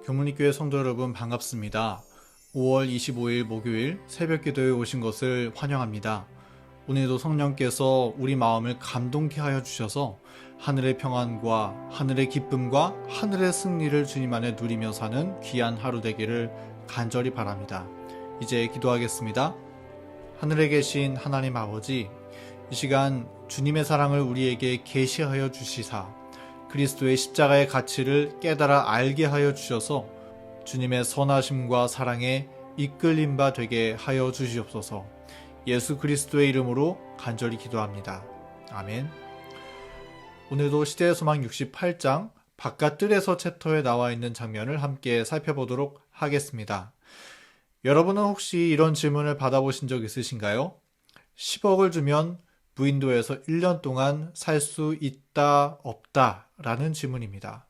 교문리교회 성도 여러분 반갑습니다. 5월 25일 목요일 새벽 기도에 오신 것을 환영합니다. 오늘도 성령께서 우리 마음을 감동케 하여 주셔서 하늘의 평안과 하늘의 기쁨과 하늘의 승리를 주님 안에 누리며 사는 귀한 하루 되기를 간절히 바랍니다. 이제 기도하겠습니다. 하늘에 계신 하나님 아버지, 이 시간 주님의 사랑을 우리에게 계시하여 주시사 그리스도의 십자가의 가치를 깨달아 알게 하여 주셔서 주님의 선하심과 사랑에 이끌림 바 되게 하여 주시옵소서. 예수 그리스도의 이름으로 간절히 기도합니다. 아멘. 오늘도 시대의 소망 68장 바깥 뜰에서 챕터에 나와 있는 장면을 함께 살펴보도록 하겠습니다. 여러분은 혹시 이런 질문을 받아보신 적 있으신가요? 10억을 주면 무인도에서 1년 동안 살 수 있다, 없다 라는 질문입니다.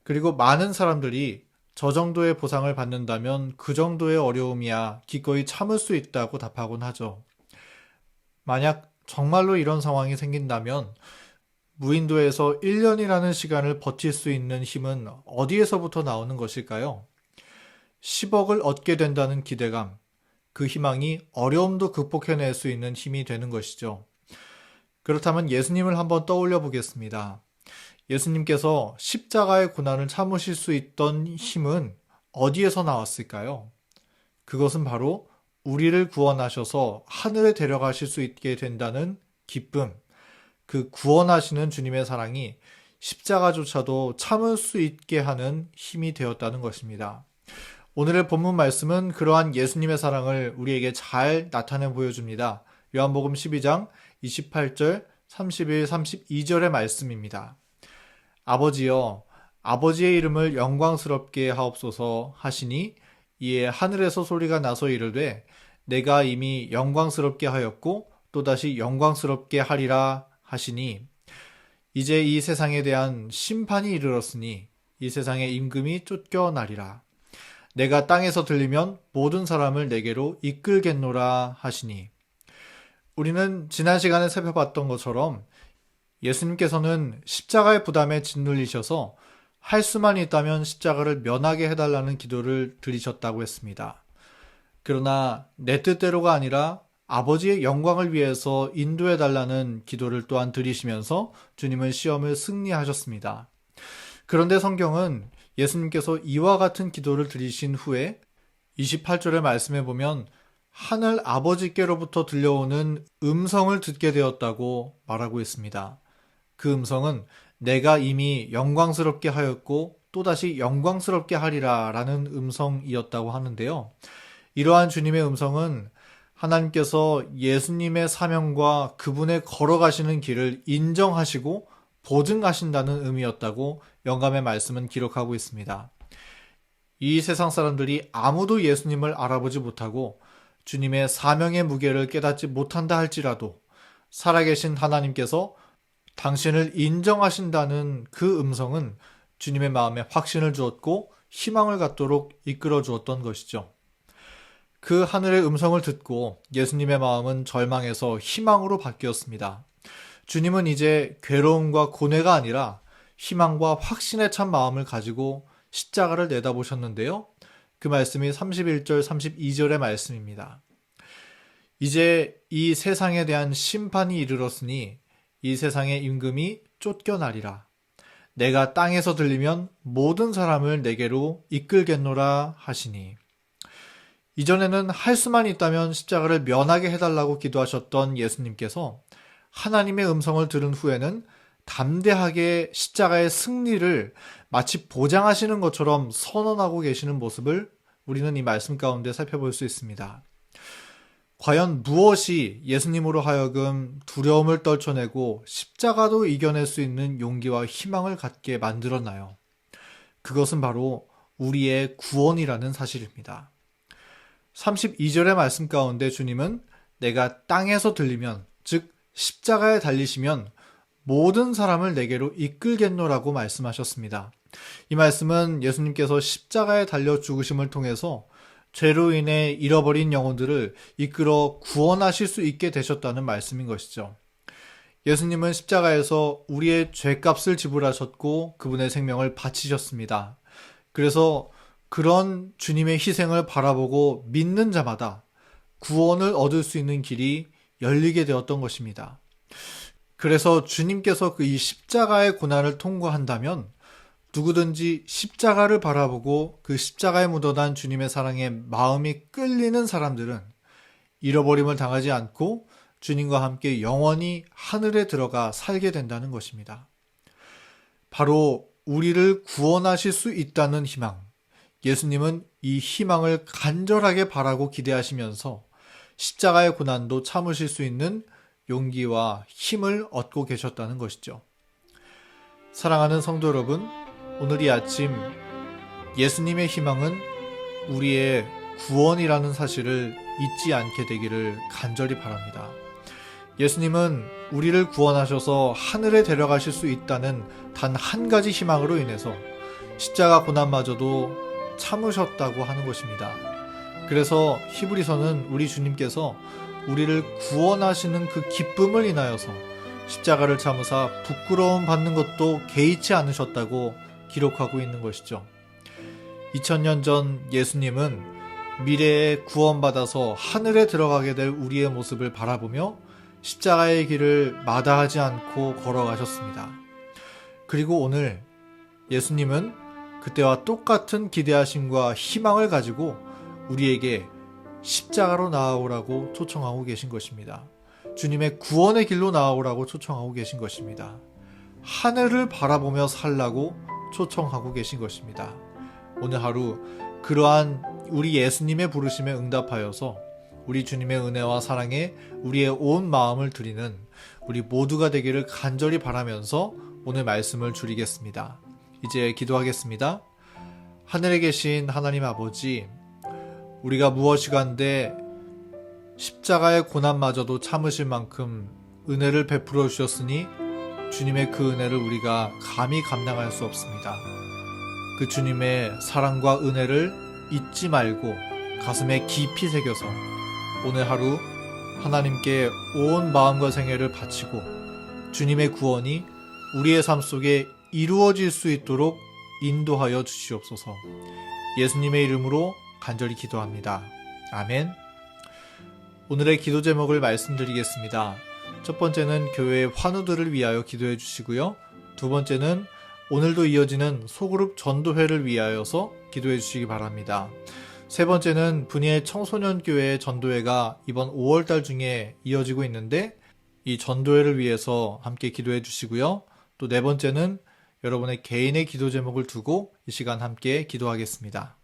그리고 많은 사람들이 저 정도의 보상을 받는다면 그 정도의 어려움이야 기꺼이 참을 수 있다고 답하곤 하죠. 만약 정말로 이런 상황이 생긴다면 무인도에서 1년이라는 시간을 버틸 수 있는 힘은 어디에서부터 나오는 것일까요? 10억을 얻게 된다는 기대감, 그 희망이 어려움도 극복해낼 수 있는 힘이 되는 것이죠. 그렇다면 예수님을 한번 떠올려 보겠습니다. 예수님께서 십자가의 고난을 참으실 수 있던 힘은 어디에서 나왔을까요? 그것은 바로 우리를 구원하셔서 하늘에 데려가실 수 있게 된다는 기쁨, 그 구원하시는 주님의 사랑이 십자가조차도 참을 수 있게 하는 힘이 되었다는 것입니다. 오늘의 본문 말씀은 그러한 예수님의 사랑을 우리에게 잘 나타내 보여줍니다. 요한복음 12장 28절, 31, 32절의 말씀입니다. 아버지여, 아버지의 이름을 영광스럽게 하옵소서 하시니 이에 하늘에서 소리가 나서 이르되 내가 이미 영광스럽게 하였고 또다시 영광스럽게 하리라 하시니 이제 이 세상에 대한 심판이 이르렀으니 이 세상의 임금이 쫓겨나리라. 내가 땅에서 들리면 모든 사람을 내게로 이끌겠노라 하시니. 우리는 지난 시간에 살펴봤던 것처럼 예수님께서는 십자가의 부담에 짓눌리셔서 할 수만 있다면 십자가를 면하게 해달라는 기도를 드리셨다고 했습니다. 그러나 내 뜻대로가 아니라 아버지의 영광을 위해서 인도해달라는 기도를 또한 드리시면서 주님은 시험을 승리하셨습니다. 그런데 성경은 예수님께서 이와 같은 기도를 드리신 후에 28절의 말씀에 보면 하늘 아버지께로부터 들려오는 음성을 듣게 되었다고 말하고 있습니다. 그 음성은 내가 이미 영광스럽게 하였고 또다시 영광스럽게 하리라 라는 음성이었다고 하는데요. 이러한 주님의 음성은 하나님께서 예수님의 사명과 그분의 걸어가시는 길을 인정하시고 보증하신다는 의미였다고 영감의 말씀은 기록하고 있습니다. 이 세상 사람들이 아무도 예수님을 알아보지 못하고 주님의 사명의 무게를 깨닫지 못한다 할지라도 살아계신 하나님께서 당신을 인정하신다는 그 음성은 주님의 마음에 확신을 주었고 희망을 갖도록 이끌어 주었던 것이죠. 그 하늘의 음성을 듣고 예수님의 마음은 절망에서 희망으로 바뀌었습니다. 주님은 이제 괴로움과 고뇌가 아니라 희망과 확신에 찬 마음을 가지고 십자가를 내다보셨는데요. 그 말씀이 31절, 32절의 말씀입니다. 이제 이 세상에 대한 심판이 이르렀으니 이 세상의 임금이 쫓겨나리라. 내가 땅에서 들리면 모든 사람을 내게로 이끌겠노라 하시니. 이전에는 할 수만 있다면 십자가를 면하게 해달라고 기도하셨던 예수님께서 하나님의 음성을 들은 후에는 담대하게 십자가의 승리를 마치 보장하시는 것처럼 선언하고 계시는 모습을 우리는 이 말씀 가운데 살펴볼 수 있습니다. 과연 무엇이 예수님으로 하여금 두려움을 떨쳐내고 십자가도 이겨낼 수 있는 용기와 희망을 갖게 만들었나요? 그것은 바로 우리의 구원이라는 사실입니다. 32절의 말씀 가운데 주님은 내가 땅에서 들리면, 즉 십자가에 달리시면 모든 사람을 내게로 이끌겠노라고 말씀하셨습니다. 이 말씀은 예수님께서 십자가에 달려 죽으심을 통해서 죄로 인해 잃어버린 영혼들을 이끌어 구원하실 수 있게 되셨다는 말씀인 것이죠. 예수님은 십자가에서 우리의 죄값을 지불하셨고 그분의 생명을 바치셨습니다. 그래서 그런 주님의 희생을 바라보고 믿는 자마다 구원을 얻을 수 있는 길이 열리게 되었던 것입니다. 그래서 주님께서 그 이 십자가의 고난을 통과한다면 누구든지 십자가를 바라보고 그 십자가에 묻어난 주님의 사랑에 마음이 끌리는 사람들은 잃어버림을 당하지 않고 주님과 함께 영원히 하늘에 들어가 살게 된다는 것입니다. 바로 우리를 구원하실 수 있다는 희망, 예수님은 이 희망을 간절하게 바라고 기대하시면서 십자가의 고난도 참으실 수 있는 용기와 힘을 얻고 계셨다는 것이죠. 사랑하는 성도 여러분, 오늘 이 아침 예수님의 희망은 우리의 구원이라는 사실을 잊지 않게 되기를 간절히 바랍니다. 예수님은 우리를 구원하셔서 하늘에 데려가실 수 있다는 단 한 가지 희망으로 인해서 십자가 고난마저도 참으셨다고 하는 것입니다. 그래서 히브리서는 우리 주님께서 우리를 구원하시는 그 기쁨을 인하여서 십자가를 참으사 부끄러움 받는 것도 개의치 않으셨다고 기록하고 있는 것이죠. 2000년 전 예수님은 미래에 구원받아서 하늘에 들어가게 될 우리의 모습을 바라보며 십자가의 길을 마다하지 않고 걸어가셨습니다. 그리고 오늘 예수님은 그때와 똑같은 기대하심과 희망을 가지고 우리에게 십자가로 나아오라고 초청하고 계신 것입니다. 주님의 구원의 길로 나아오라고 초청하고 계신 것입니다. 하늘을 바라보며 살라고 초청하고 계신 것입니다. 오늘 하루 그러한 우리 예수님의 부르심에 응답하여서 우리 주님의 은혜와 사랑에 우리의 온 마음을 드리는 우리 모두가 되기를 간절히 바라면서 오늘 말씀을 줄이겠습니다. 이제 기도하겠습니다. 하늘에 계신 하나님 아버지, 우리가 무엇이간데 십자가의 고난마저도 참으실 만큼 은혜를 베풀어 주셨으니 주님의 그 은혜를 우리가 감히 감당할 수 없습니다. 그 주님의 사랑과 은혜를 잊지 말고 가슴에 깊이 새겨서 오늘 하루 하나님께 온 마음과 생애를 바치고 주님의 구원이 우리의 삶 속에 이루어질 수 있도록 인도하여 주시옵소서. 예수님의 이름으로 간절히 기도합니다. 아멘. 오늘의 기도 제목을 말씀드리겠습니다. 첫 번째는 교회의 환우들을 위하여 기도해 주시고요. 두 번째는 오늘도 이어지는 소그룹 전도회를 위하여서 기도해 주시기 바랍니다. 세 번째는 분이엘 청소년교회 전도회가 이번 5월달 중에 이어지고 있는데 이 전도회를 위해서 함께 기도해 주시고요. 또 네 번째는 여러분의 개인의 기도 제목을 두고 이 시간 함께 기도하겠습니다.